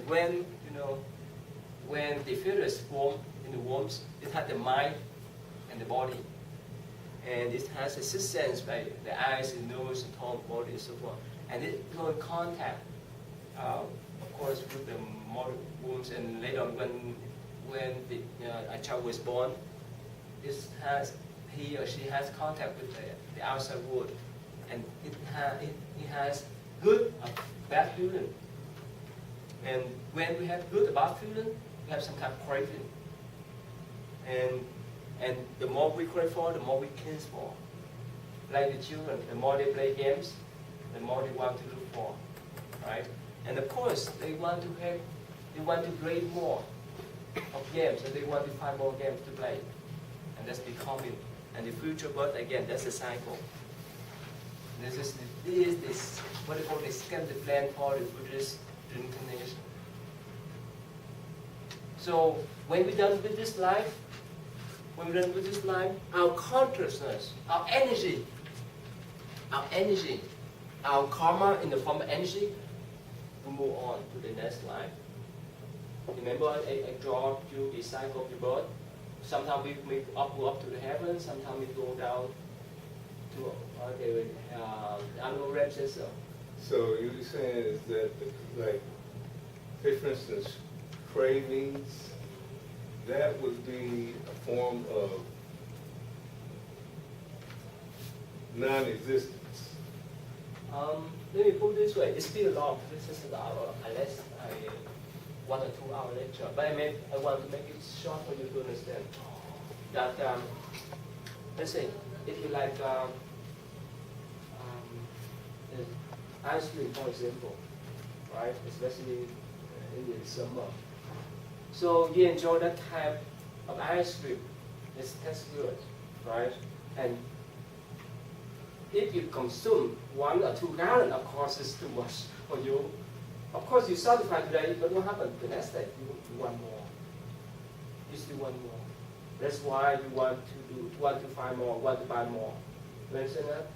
when when the fetus form in the wombs, it has the mind and the body, and it has a sixth sense by the eyes, the nose, the tongue, body, and so forth, and it go in contact, of course, with the mother wombs, and later on when a child was born, he or she has contact with the outside world, and it has good or bad feeling. And when we have good or bad feeling, we have some kind of craving. And the more we crave for, the more we kill for. Like the children, the more they play games, the more they want to look for, right? And of course, they want to play more of games, and they want to find more games to play. And that's becoming. And the future birth, again, that's a cycle. This is what they call the scheme, the plan for the Buddhist reincarnation. So when we're done with this life, our consciousness, our energy, our karma in the form of energy, will move on to the next life. Remember, I draw you the cycle of the birth. Sometimes we go up to the heaven, sometimes we go down to the animal realm system. So you're saying is that, like, say for instance, cravings, that would be a form of non-existence. Let me put it this way, it's still long, this is an hour, unless 1 or 2 hour lecture. But I want to make it short for you to understand that, let's say, if you like ice cream, for example, right, especially in the summer. So you enjoy that type of ice cream, it tastes good, right? And if you consume 1 or 2 gallons, of course it's too much for you. Of course you satisfy today, but what happens the next day? You want more. You still want more. That's why you want to find more, want to buy more. You understand that?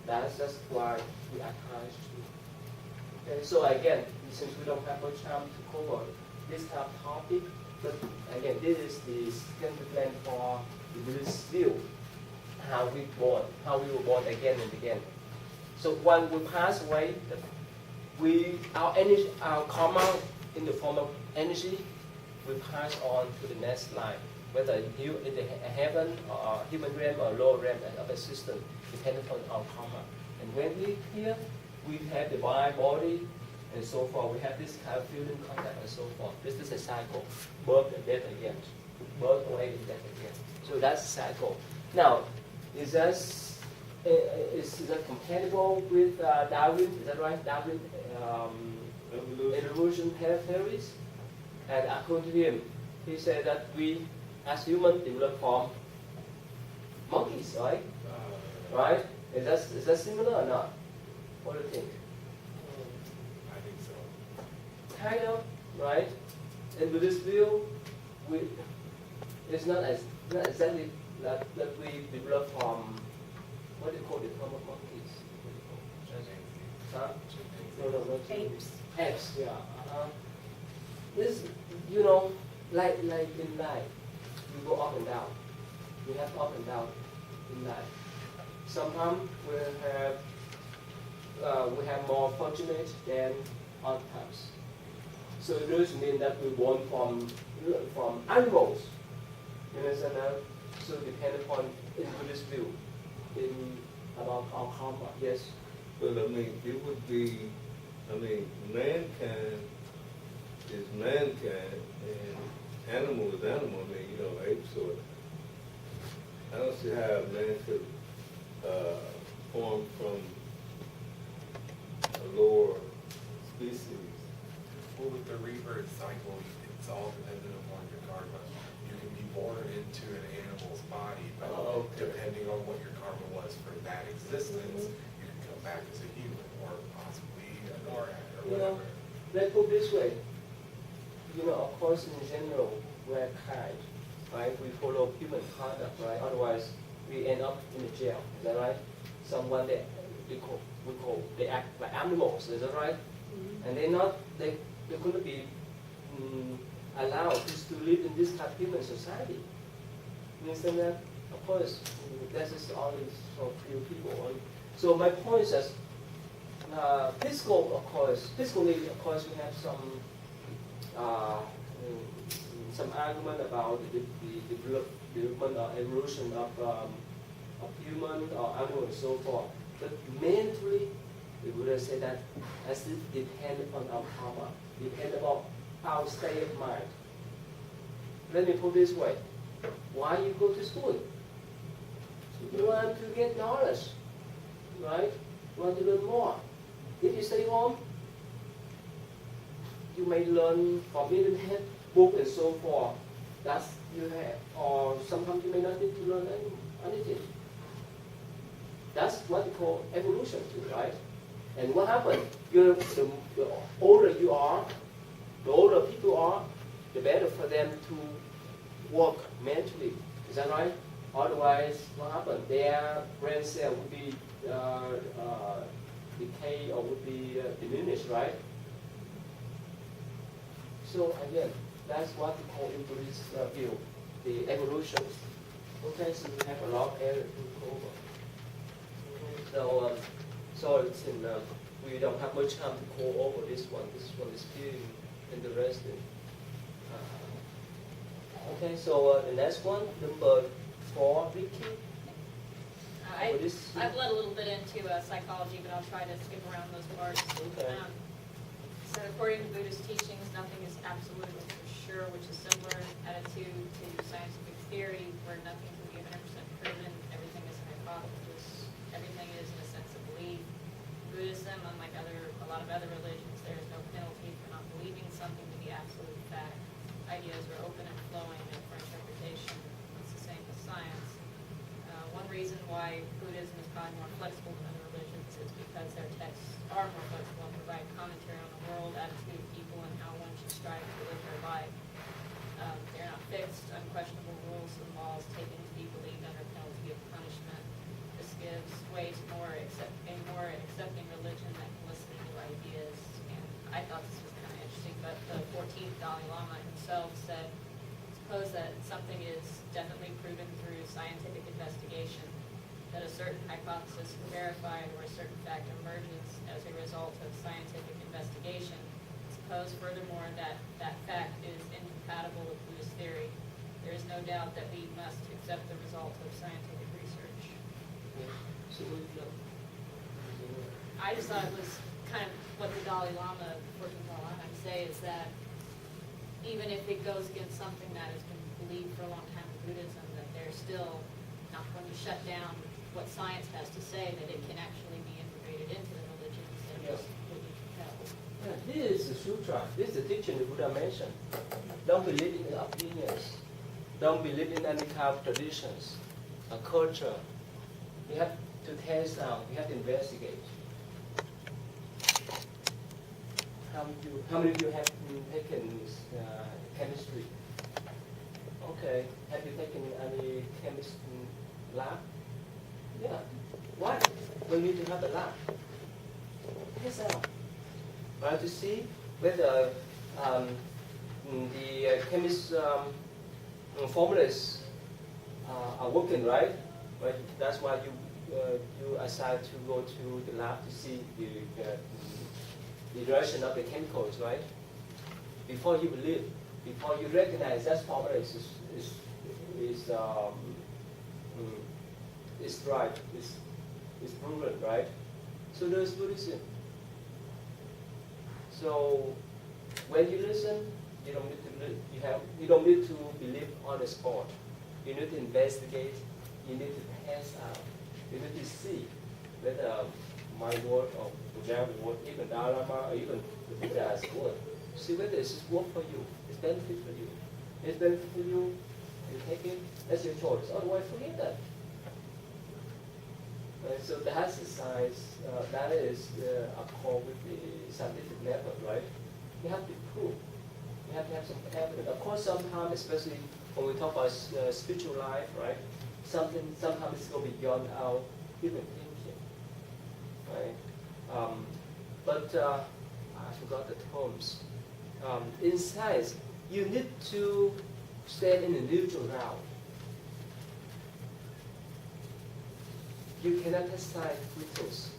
That's just why we attach to. Okay, so again, since we don't have much time to cover this type of topic, but again, this is the scheme plan for the Buddhist view, how we were born again and again. So when we pass away, our energy, our karma in the form of energy, will pass on to the next life, whether you in the heaven or human realm or lower realm and other system, depending on our karma. And when we here, we have the mind, body, and so forth. We have this kind of feeling, contact, and so forth. This is a cycle, birth and death again, birth away and death again. So that's a cycle. Now, is that compatible with Darwin? Is that right? Darwin evolution theories. And according to him, he said that we, as humans, develop from monkeys, right? Right? Is that similar or not? What do you think? I think so. Kind of, right? In Buddhist view, it's not exactly that we develop from, what do you call the form of monkeys? Huh? No. Apes. Apes, yeah. This, like in life, we go up and down. We have up and down in life. Sometimes we have more fortunate than other times. So it doesn't mean that we're born from animals. You understand that? So depending on in Buddhist view, about our karma. Yes. But I mean, it would be, mankind is mankind, and animal is animal. Apes or I don't see how man could form from a lower species. Well, with the rebirth cycle, it's all dependent upon your karma. You can be born into an animal's body, but depending on what your karma was for that existence, you can come back as a human or possibly a Norad or whatever. Let's put it this way. Of course, in general, we're kind, right? We follow human conduct, right? Otherwise, we end up in the jail. Is that right? Someone they act like animals. Is that right? Mm-hmm. And they they couldn't be allowed to live in this type of human society. You understand that? Of course, that is always for few people. So my point is that physically, of course, we have some argument about the development or evolution of human or animal and so forth. But mentally, we would say that as it depends on our karma, depends on our state of mind. Let me put it this way. Why you go to school? You want to get knowledge, right? You want to learn more. If you stay home, you may learn from internet, book and so forth. That's you have, or sometimes you may not need to learn anything. That's what we call evolution too, right? And what happens? The older you are, the older people are, the better for them to work mentally. Is that right? Otherwise, what happens? Their brain cell would be decayed or would be diminished, right? So again, that's what we call in Buddhist view, the evolution. Okay, so we have a lot of area to cover. Okay, so it's in, we don't have much time to go over this one. This one is still interesting. Okay, so the next one, number 4, Vicky. I've led a little bit into psychology, but I'll try to skip around those parts. Okay. So according to Buddhist teachings, nothing is absolute or for sure, which is similar attitude to scientific theory, where nothing can be 100% proven. Everything is an hypothesis. Everything is in a sense of belief. Buddhism, unlike a lot of other religions, there is no penalty for not believing something to be absolute fact. Ideas are open and flowing, and for interpretation, it's the same with science. One reason why Buddhism is probably more flexible than other religions is because their texts are more flexible and provide commentary on the world, attitude of people, and how one should strive to live their life. They're not fixed, unquestionable rules and laws taken to be believed under penalty of punishment. This gives way to a more accepting religion that can listen to new ideas. And I thought this was kind of interesting, but the 14th Dalai Lama himself said, suppose that something is definitely proven through scientific investigation, that a certain hypothesis is verified or a certain fact emerges as a result of scientific investigation. Suppose furthermore that that fact is incompatible with Buddhist theory. There is no doubt that we must accept the result of scientific research. I just thought it was kind of what the Dalai Lama, 14th Dalai Lama, would say is that even if it goes against something that has been believed for a long time in Buddhism, that they're still not going to shut down what science has to say, that it can actually be integrated into the religion instead of just completely compelled. Yeah, this is the sutra. This is the teaching the Buddha mentioned. Don't believe in opinions. Don't believe in any kind of traditions, a culture. You have to test out. You have to investigate. How many of you have taken chemistry? Okay. Have you taken any chemistry lab? Yeah. Why? We need to have a lab. Test out. Right, to see whether the chemist formulas are working right. Right. That's why you decide to go to the lab to see the direction of the chemicals, right? Before you believe, before you recognize that formula is right, is proven, right? So there's Buddhism. So when you listen, you don't need to believe on the spot. You need to investigate. You need to test out. You need to see whether my word or Buddha's word, even Dalai Lama, or even the Buddha's word. See whether it's work for you. It's benefit for you. It's benefit for you. You take it. That's your choice. Otherwise, forget that. And so that's the science. That is accord with the scientific method, right? You have to prove. You have to have some evidence. Of course, sometimes, especially when we talk about spiritual life, right? Sometimes it's go beyond our human thinking, right? But I forgot the terms. in science, you need to stand in the neutral ground. You cannot decide critics.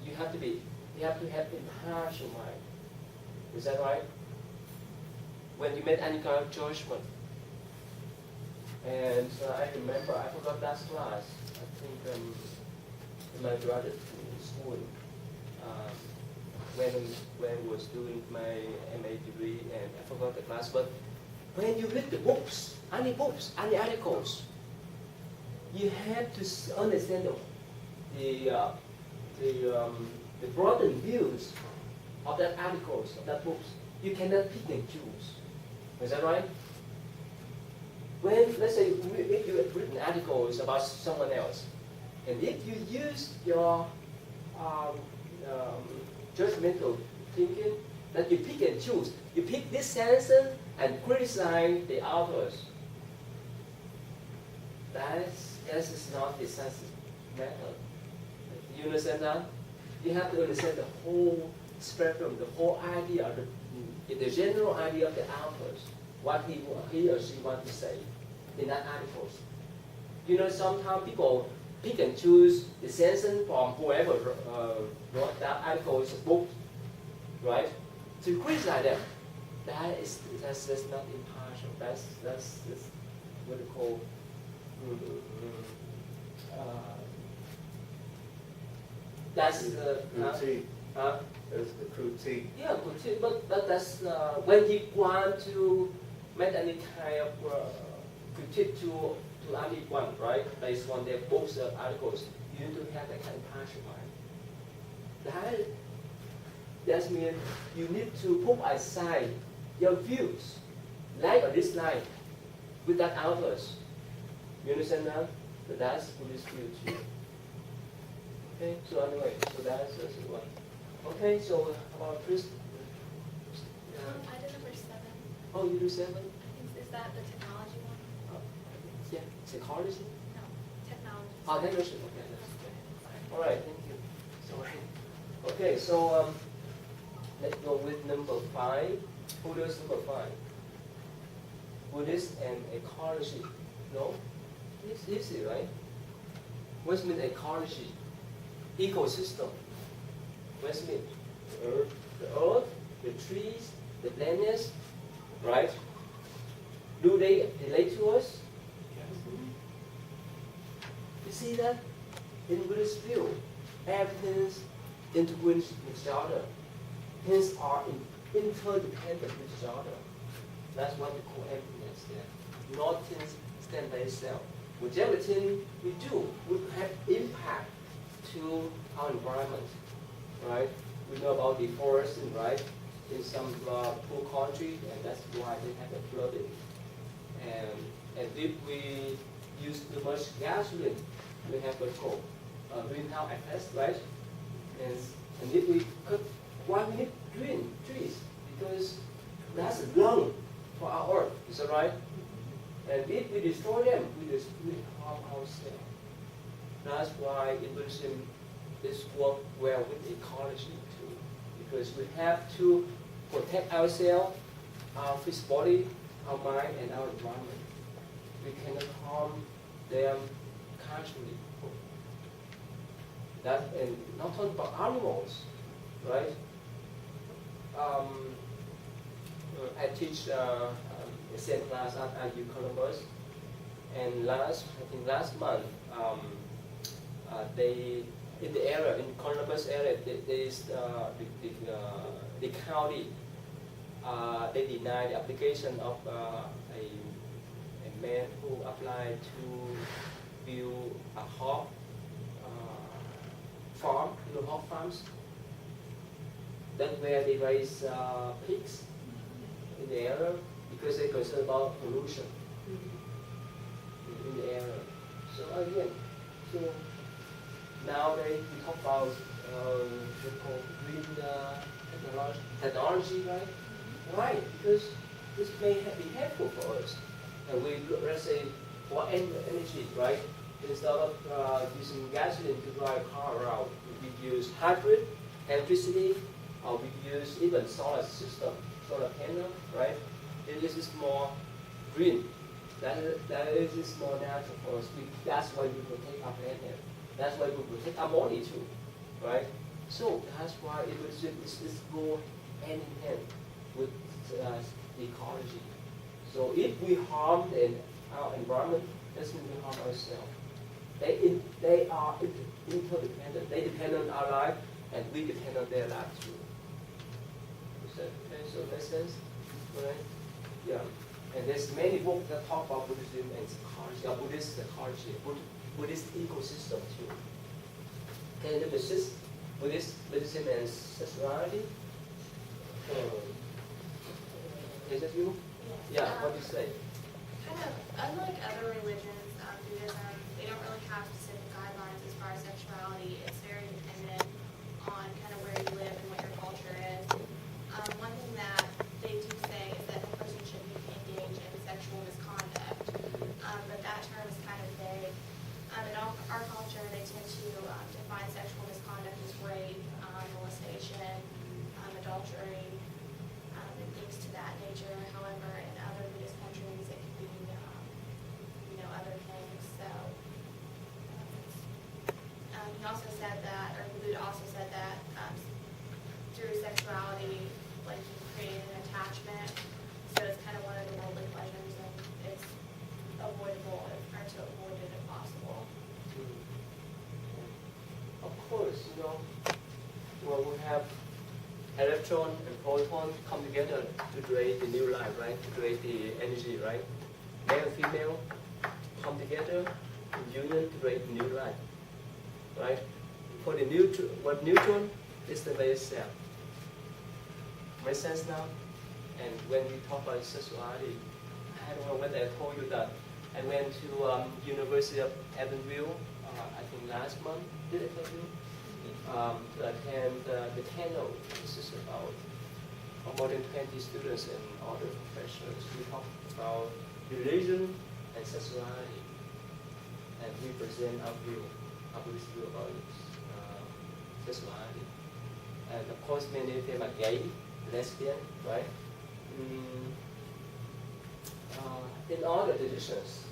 You have to have impartial mind. Is that right? When you make any kind of judgment. And I remember, I forgot last class, I think my brother in school, when I was doing my MA degree, and I forgot the class, but when you read the books, any articles, you have to understand the broadened views of that articles, of that books. You cannot pick and choose. Is that right? When, let's say, if you have written articles about someone else, and if you use your judgmental thinking, that you pick and choose, you pick this sentence and criticize the authors, that is not the sensitive method. You understand that? You have to understand the whole spectrum, the whole idea, the general idea of the authors, what he or she wants to say in that articles. You know, sometimes people pick and choose the sentence from whoever wrote that article's book, right? To criticize them. That's not impartial. That's what we call that's the critique. That's the critique. Yeah, critique. But that's when you want to make any kind of critique to anyone, right? Based on their books or articles, you need to have that kind of passion mind. That means you need to put aside your views, like or dislike, with that authors. You understand that? So that's Buddhist view too. Okay, so anyway, so that's one. Okay, so about Chris. I did number 7. Oh, you do 7? Is that the technology one? Yeah, psychology? No, technology. Oh, technology, okay, that's good. All right, thank you. So, okay, so let's go with number 5. Who does number 5? Buddhist and ecology. No? It's easy, right? What's mean ecology? Ecosystem. What's mean? The earth, the trees, the planets, right? Do they relate to us? You see that? In Buddhist view, everything's intertwined with each other. Things are interdependent with each other. That's what we call emptiness there. Not things stand by itself. Whichever thing we do will have impact to our environment, right? We know about deforestation, right? In some poor countries, and that's why they have a flooding. And if we use too much gasoline, we have what's called greenhouse effect, right? And if we cut, why we need green trees? Because that's a lung for our earth, is that right? And if we destroy them, we harm ourselves. That's why in Buddhism, this work well with ecology too, because we have to protect ourselves, our physical body, our mind, and our environment. We cannot harm them casually. That, and not talking about animals, right? I teach the same class at U Columbus, and last month, they in the area, in Columbus area, the county they denied the application of a man who applied to build a hog farm, hog farms. That's where they raise pigs in the area because they're concerned about pollution in the area. So again, so nowadays we talk about we call green technology, right? Why? Because this may be helpful for us. And we, let's say, for energy, right? Instead of using gasoline to drive a car around, we use hybrid electricity we use even solar system, solar panel, right? It is more green. That is more natural for us. That's why we protect our planet. That's why we protect our body too, right? So that's why it's go hand in hand with ecology. So if we harm our environment, that's when we harm ourselves. They are interdependent. They depend on our life, and we depend on their life too. So that sense, right? Yeah. And there's many books that talk about Buddhism and ecology, Buddhist ecology, Buddhist ecosystem too. Can you assist Buddhism and sexuality? Is that you? Yeah. What do you say? Kind of, unlike other religions, Buddhism, they don't really have specific guidelines as far as sexuality. It's very dependent on kind of where you live and what your culture is. One thing that they do say is that a person shouldn't engage in sexual misconduct, but that term is kind of vague. In our culture, they tend to define sexual misconduct as rape, molestation, adultery, and things to that nature. However, in other Buddhist countries, it can be, other things. So, he also said that, or the Buddha also said that through sexuality, like you create an attachment. So it's kind of one of the worldly pleasures, and it's avoidable or to avoid it if possible. Of course, well, we have electron and proton come together to create the new life, right? To create the energy, right? Male and female come together in union to create new life, right? For the neutron is the very self. Make sense now? And when we talk about sexuality, I don't know whether I told you that I went to University of Evansville, I think last month. Did I tell you? To attend the panel. This is about more than 20 students and other professionals. We talk about religion and sexuality, and we present our Buddhist view about sexuality. And of course, many of them are gay, lesbian, right? In all the traditions,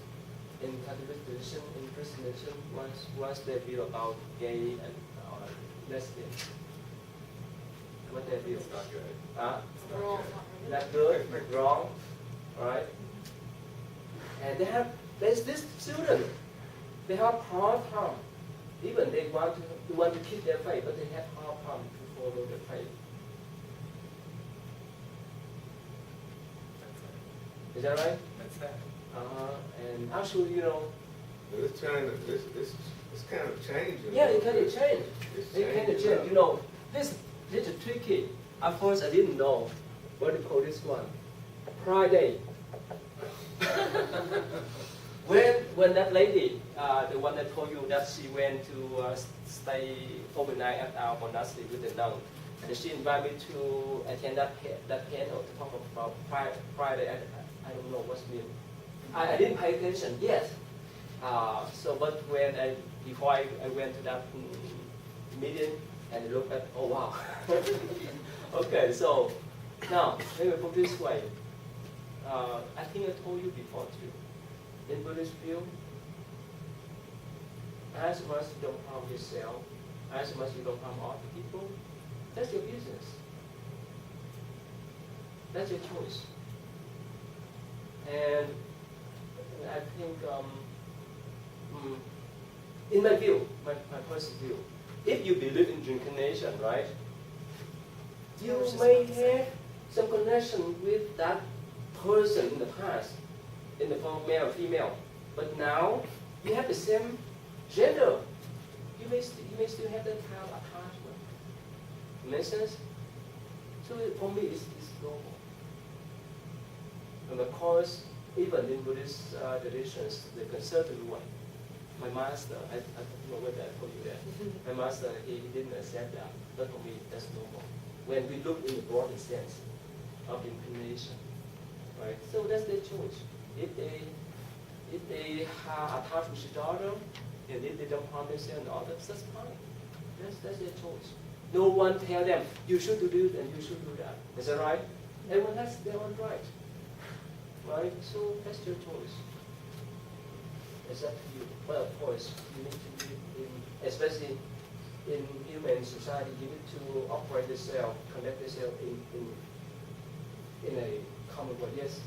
in Catholic tradition, in Christian tradition, once they feel about gay and lesbian, what they feel? It's not good. It's Wrong. not good, wrong, right? And there's this student, they have hard time. Even they want to keep their faith, but they have hard time to follow their faith. Is that right? That's that. And actually, It's kind of changing. yeah, it kind of changed. It's It kind of changing changed. up. This is tricky. At first, I didn't know what to call this one. Pride Day. when that lady, the one that told you that she went to stay overnight at our monastery with the nun, and she invited me to attend that panel to talk about Pride Day. I don't know what's mean. I didn't pay attention yet. But before I went to that meeting and looked at, oh wow. Okay, so now let me put this way. I think I told you before too. In Buddhist view, as much as you don't harm yourself, as much as you don't harm other people, that's your business. That's your choice. And I think, in my view, my personal view, if you believe in reincarnation, right, you may have some connection with that person in the past, in the form of male or female, but now you have the same gender. You may still have that kind of attachment. Make sense? So for me, it's normal. And of course, even in Buddhist traditions, the conservative one, my master, I don't know whether I told you that. My master, he didn't accept that. But for me, that's normal. When we look in the broader sense of incarnation, right? So that's their choice. If they are attached with each other, and if they don't harm themselves and others, that's fine. That's their choice. No one tell them, you should do this and you should do that. Is that right? Everyone has their own right. Right? So that's your choice. It's up to you. But of course, you need to live in, especially in human society, you need to operate yourself, conduct yourself in a common way. Yes?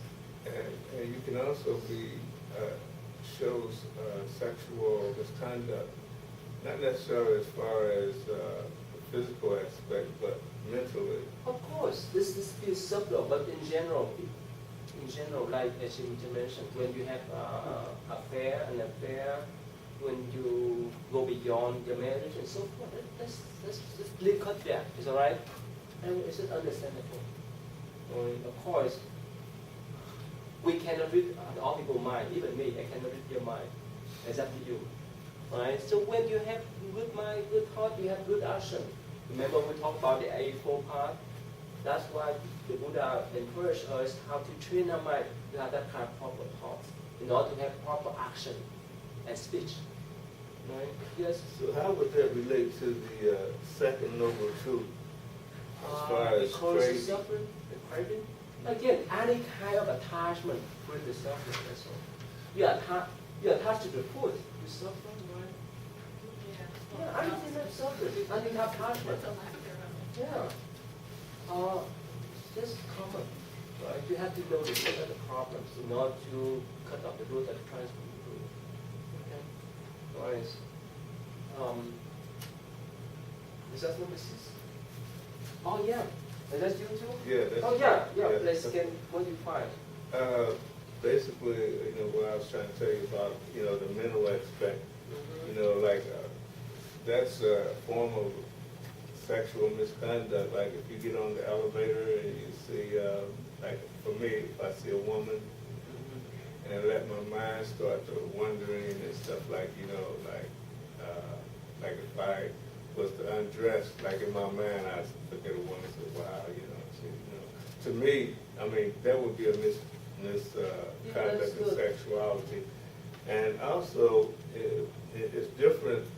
And you can also be, shows sexual misconduct, not necessarily as far as the physical aspect, but mentally. Of course, this is subtle, but in general, like as you mentioned, when you have an affair, when you go beyond your marriage and so forth, that's clear cut there. Is all right, and it's understandable. Of course, we cannot read all people's mind. Even me, I cannot read your mind. It's up to you. Right? So when you have good mind, good thought, you have good action. Remember we talked about the Eightfold Path? That's why the Buddha encouraged us how to train our mind to have that kind of proper thoughts in order to have proper action and speech. Right? Yes? So how would that relate to the second noble truth? As far as because craving? suffering, the craving. Again, any kind of attachment with the suffering. That's all. You attach to the food, you suffer, right? Yeah, anything that's suffering, anything attachment. Yeah. That's common, right? You have to know the root of the problems in order to cut off the root that tries to improve. Okay? All right. Is that number 6? Oh yeah. Is that you too? Yeah. That's, Oh yeah. yeah. Let's get what you find. Basically, what I was trying to tell you about, the mental aspect, like that's a form of sexual misconduct. Like if you get on the elevator and you see, like for me, if I see a woman and I let my mind start to wondering and stuff like, like if I was to undress, like in my mind, I look at a woman and say, wow, to me, I mean, that would be a misconduct of sexuality. And also, it's differences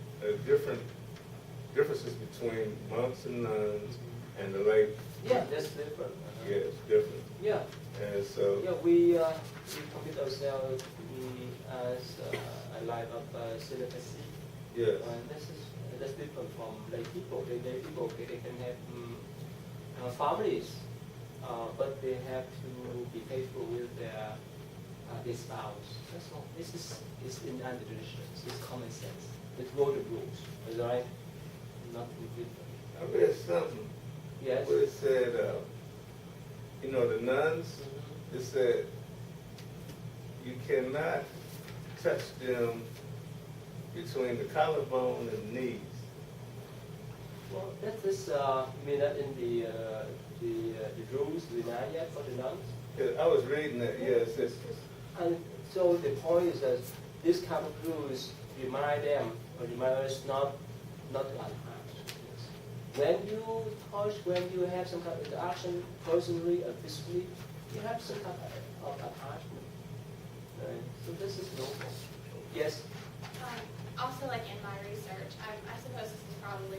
between monks and nuns and the lay. Yeah, that's different. Yeah, it's different. Yeah. And so. Yeah, we commit ourselves as a life of celibacy. Yes. That's different from lay people. Lay people, they can have families, but they have to be faithful with their spouse. That's all. This is in our traditions. It's common sense. It's golden rules. Is that right? Nothing different. I read something. Yes. Where it said, the nuns. It said you cannot touch them between the collarbone and the knees. Well, that is, you mean that in the rules, the Vinaya for the nuns? Yeah, I was reading that, yes. And so the point is that this kind of rules remind us not to unharmed. Yes. When you touch, when you have some kind of interaction, personally or physically, you have some kind of attachment. Right? So this is normal. Yes? Also, like in my research, I suppose this is probably